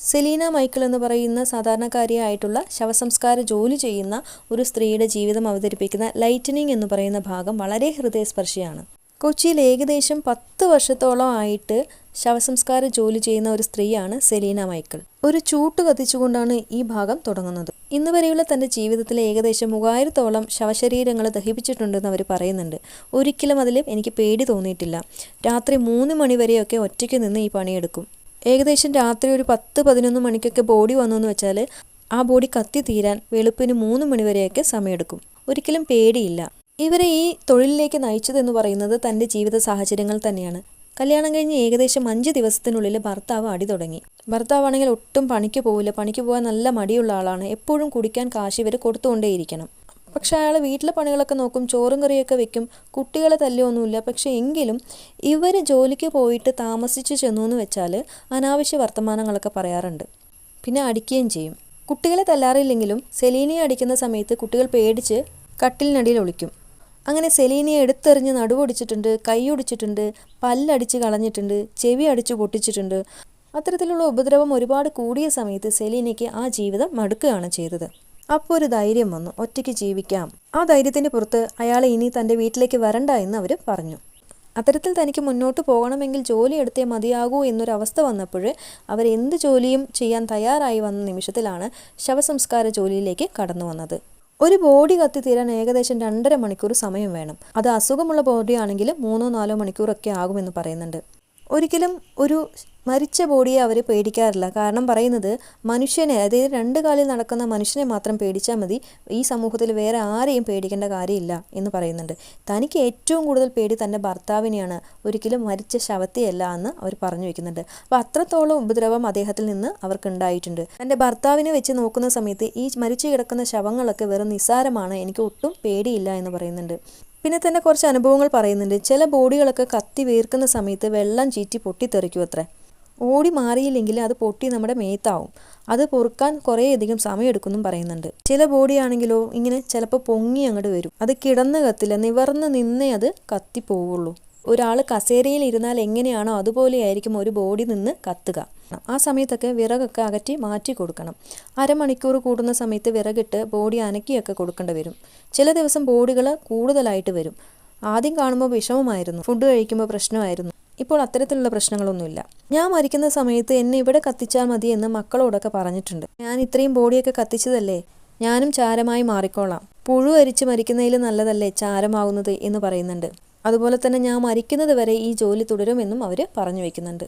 Selina Michael എന്ന് പറയുന്ന സാധാരണക്കാരിയായിട്ടുള്ള ശവസംസ്കാര ജോലി ചെയ്യുന്ന ഒരു സ്ത്രീയുടെ ജീവിതം അവതരിപ്പിക്കുന്ന ലൈറ്റനിങ് എന്ന് പറയുന്ന ഭാഗം വളരെ ഹൃദയസ്പർശിയാണ്. കൊച്ചിയിൽ ഏകദേശം 10 വർഷത്തോളം ആയിട്ട് ശവസംസ്കാര ജോലി ചെയ്യുന്ന ഒരു സ്ത്രീയാണ് സെലീന മൈക്കിൾ. ഒരു ചൂട്ട് കത്തിച്ചുകൊണ്ടാണ് ഈ ഭാഗം തുടങ്ങുന്നത്. ഇന്ന് വരെയുള്ള തൻ്റെ ജീവിതത്തിൽ ഏകദേശം 3000-ഓളം ശവശരീരങ്ങൾ ദഹിപ്പിച്ചിട്ടുണ്ടെന്ന് അവർ പറയുന്നുണ്ട്. ഒരിക്കലും അതിൽ എനിക്ക് പേടി തോന്നിയിട്ടില്ല. രാത്രി 3 മണി വരെയൊക്കെ ഒറ്റയ്ക്ക് നിന്ന് ഈ പണിയെടുക്കും. ഏകദേശം രാത്രി ഒരു 10-11 മണിക്കൊക്കെ ബോഡി വന്നു എന്ന് വെച്ചാൽ ആ ബോഡി കത്തി തീരാൻ വെളുപ്പിന് 3 മണി വരെയൊക്കെ സമയമെടുക്കും. ഒരിക്കലും പേടിയില്ല. ഇവരെ ഈ തൊഴിലിലേക്ക് നയിച്ചതെന്ന് പറയുന്നത് തൻ്റെ ജീവിത സാഹചര്യങ്ങൾ തന്നെയാണ്. കല്യാണം കഴിഞ്ഞ് ഏകദേശം 5 ദിവസത്തിനുള്ളിൽ ഭർത്താവ് അടി തുടങ്ങി. ഭർത്താവാണെങ്കിൽ ഒട്ടും പണിക്ക് പോവില്ല. പണിക്ക് പോകാൻ നല്ല മടിയുള്ള ആളാണ്. എപ്പോഴും കുടിക്കാൻ കാശ് ഇവർ കൊടുത്തുകൊണ്ടേയിരിക്കണം. പക്ഷെ അയാൾ വീട്ടിലെ പണികളൊക്കെ നോക്കും, ചോറും കറിയൊക്കെ വെക്കും, കുട്ടികളെ തല്ലുമൊന്നുമില്ല. പക്ഷെ എങ്കിലും ഇവർ ജോലിക്ക് പോയിട്ട് താമസിച്ച് ചെന്നു എന്ന് വെച്ചാൽ അനാവശ്യ വർത്തമാനങ്ങളൊക്കെ പറയാറുണ്ട്. പിന്നെ അടിക്കുകയും ചെയ്യും. കുട്ടികളെ തല്ലാറില്ലെങ്കിലും സെലീനയെ അടിക്കുന്ന സമയത്ത് കുട്ടികൾ പേടിച്ച് കട്ടിലിനടിയിൽ ഒളിക്കും. അങ്ങനെ സെലീനയെ എടുത്തെറിഞ്ഞ് നടുവൊടിച്ചിട്ടുണ്ട്, കൈയൊടിച്ചിട്ടുണ്ട്, പല്ലടിച്ച് കളഞ്ഞിട്ടുണ്ട്, ചെവി അടിച്ച് പൊട്ടിച്ചിട്ടുണ്ട്. അത്തരത്തിലുള്ള ഉപദ്രവം ഒരുപാട് കൂടിയ സമയത്ത് സെലീനയ്ക്ക് ആ ജീവിതം മടുക്കുകയാണ് ചെയ്തത്. അപ്പോൾ ഒരു ധൈര്യം വന്നു, ഒറ്റയ്ക്ക് ജീവിക്കാം. ആ ധൈര്യത്തിൻ്റെ പുറത്ത് അയാളെ ഇനി തൻ്റെ വീട്ടിലേക്ക് വരണ്ട എന്ന് അവർ പറഞ്ഞു. അത്തരത്തിൽ തനിക്ക് മുന്നോട്ട് പോകണമെങ്കിൽ ജോലി എടുത്തേ മതിയാകൂ എന്നൊരവസ്ഥ വന്നപ്പോൾ അവർ എന്ത് ജോലിയും ചെയ്യാൻ തയ്യാറായി വന്ന നിമിഷത്തിലാണ് ശവസംസ്കാര ജോലിയിലേക്ക് കടന്നു വന്നത്. ഒരു ബോഡി കത്തിത്തീരാൻ ഏകദേശം 2.5 മണിക്കൂർ സമയം വേണം. അത് അസുഖമുള്ള ബോഡിയാണെങ്കിൽ 3-4 മണിക്കൂറൊക്കെ ആകുമെന്ന് പറയുന്നുണ്ട്. ഒരിക്കലും ഒരു മരിച്ച ബോഡിയെ അവർ പേടിക്കാറില്ല. കാരണം പറയുന്നത് മനുഷ്യനെ, അതായത് 2 കാലിൽ നടക്കുന്ന മനുഷ്യനെ മാത്രം പേടിച്ചാൽ മതി, ഈ സമൂഹത്തിൽ വേറെ ആരെയും പേടിക്കേണ്ട കാര്യമില്ല എന്ന് പറയുന്നുണ്ട്. തനിക്ക് ഏറ്റവും കൂടുതൽ പേടി തൻ്റെ ഭർത്താവിനെയാണ്, ഒരിക്കലും മരിച്ച ശവത്തെയല്ല എന്ന് അവർ പറഞ്ഞു വെക്കുന്നുണ്ട്. അപ്പോൾ അത്രത്തോളം ഉപദ്രവം അദ്ദേഹത്തിൽ നിന്ന് അവർക്കുണ്ടായിട്ടുണ്ട്. തൻ്റെ ഭർത്താവിനെ വെച്ച് നോക്കുന്ന സമയത്ത് ഈ മരിച്ചു കിടക്കുന്ന ശവങ്ങളൊക്കെ വെറും നിസ്സാരമാണ്, എനിക്ക് ഒട്ടും പേടിയില്ല എന്ന് പറയുന്നുണ്ട്. പിന്നെ തന്നെ കുറച്ച് അനുഭവങ്ങൾ പറയുന്നുണ്ട്. ചില ബോഡികളൊക്കെ കത്തി വീർക്കുന്ന സമയത്ത് വെള്ളം ചീറ്റി പൊട്ടിത്തെറിക്കും അത്രേ. ഓടി മാറിയില്ലെങ്കിൽ അത് പൊട്ടി നമ്മുടെ മേത്താവും. അത് പൊറുക്കാൻ കുറേയധികം സമയമെടുക്കുമെന്നും പറയുന്നുണ്ട്. ചില ബോഡിയാണെങ്കിലോ ഇങ്ങനെ ചിലപ്പോൾ പൊങ്ങി അങ്ങോട്ട് വരും. അത് കിടന്ന് കത്തില്ല, നിവർന്ന് നിന്നേ അത് കത്തിപ്പോവുള്ളൂ. ഒരാൾ കസേരയിൽ ഇരുന്നാൽ എങ്ങനെയാണോ അതുപോലെയായിരിക്കും ഒരു ബോഡി നിന്ന് കത്തുക. ആ സമയത്തൊക്കെ വിറകൊക്കെ അകറ്റി മാറ്റി കൊടുക്കണം. അരമണിക്കൂർ കൂടുന്ന സമയത്ത് വിറകിട്ട് ബോഡി അനക്കിയൊക്കെ കൊടുക്കേണ്ടി വരും. ചില ദിവസം ബോഡികൾ കൂടുതലായിട്ട് വരും. ആദ്യം കാണുമ്പോൾ വിഷമമായിരുന്നു, ഫുഡ് കഴിക്കുമ്പോൾ പ്രശ്നമായിരുന്നു. ഇപ്പോൾ അത്തരത്തിലുള്ള പ്രശ്നങ്ങളൊന്നുമില്ല. ഞാൻ മരിക്കുന്ന സമയത്ത് എന്നെ ഇവിടെ കത്തിച്ചാൽ മതി എന്ന് മക്കളോടൊക്കെ പറഞ്ഞിട്ടുണ്ട്. ഞാൻ ഇത്രയും ബോഡിയൊക്കെ കത്തിച്ചതല്ലേ, ഞാനും ചാരമായി മാറിക്കോളാം. പുഴു അരിച്ച് മരിക്കുന്നതിൽ നല്ലതല്ലേ ചാരമാകുന്നത് എന്ന് പറയുന്നുണ്ട്. അതുപോലെ തന്നെ ഞാൻ മരിക്കുന്നത് വരെ ഈ ജോലി തുടരുമെന്നും അവർ പറഞ്ഞു വയ്ക്കുന്നുണ്ട്.